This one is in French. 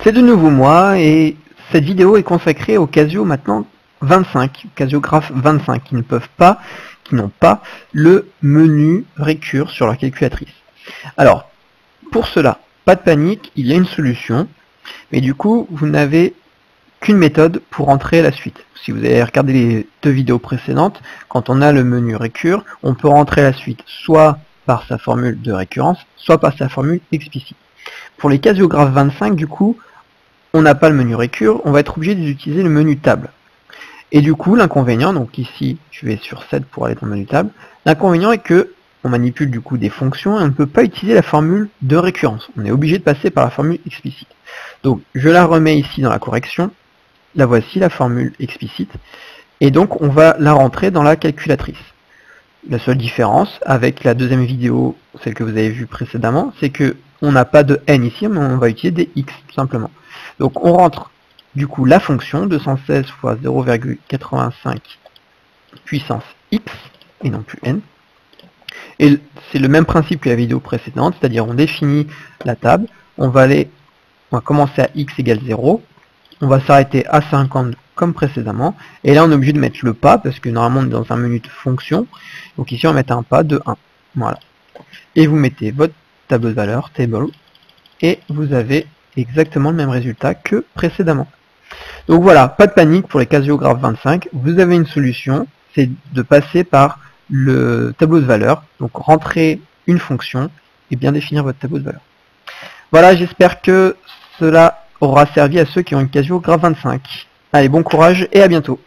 C'est de nouveau moi et cette vidéo est consacrée aux Casio maintenant 25, Casio Graph 25 qui n'ont pas le menu récur sur leur calculatrice. Alors, pour cela, pas de panique, il y a une solution, mais du coup, vous n'avez qu'une méthode pour entrer la suite. Si vous avez regardé les deux vidéos précédentes, quand on a le menu récur, on peut rentrer la suite soit par sa formule de récurrence, soit par sa formule explicite. Pour les Casio Graph 25, du coup, on n'a pas le menu récur, on va être obligé d'utiliser le menu table. Et du coup, l'inconvénient, donc ici, je vais sur 7 pour aller dans le menu table, l'inconvénient est que on manipule du coup des fonctions et on ne peut pas utiliser la formule de récurrence. On est obligé de passer par la formule explicite. Donc, je la remets ici dans la correction. La voici, la formule explicite. Et donc, on va la rentrer dans la calculatrice. La seule différence avec la deuxième vidéo, celle que vous avez vue précédemment, c'est que on n'a pas de n ici, mais on va utiliser des x, tout simplement. Donc, on rentre du coup la fonction 216 fois 0,85 puissance x, et non plus n. Et c'est le même principe que la vidéo précédente, c'est-à-dire on définit la table, on va commencer à x égale 0, on va s'arrêter à 50 comme précédemment, et là on est obligé de mettre le pas, parce que normalement on est dans un menu de fonction, donc ici on va mettre un pas de 1, voilà. Et vous mettez votre tableau de valeur, table, et vous avez exactement le même résultat que précédemment. Donc voilà, pas de panique pour les Casio Graph 25, vous avez une solution, c'est de passer par le tableau de valeur, donc rentrer une fonction et bien définir votre tableau de valeur. Voilà, j'espère que cela aura servi à ceux qui ont une Casio Graph 25. Allez, bon courage et à bientôt.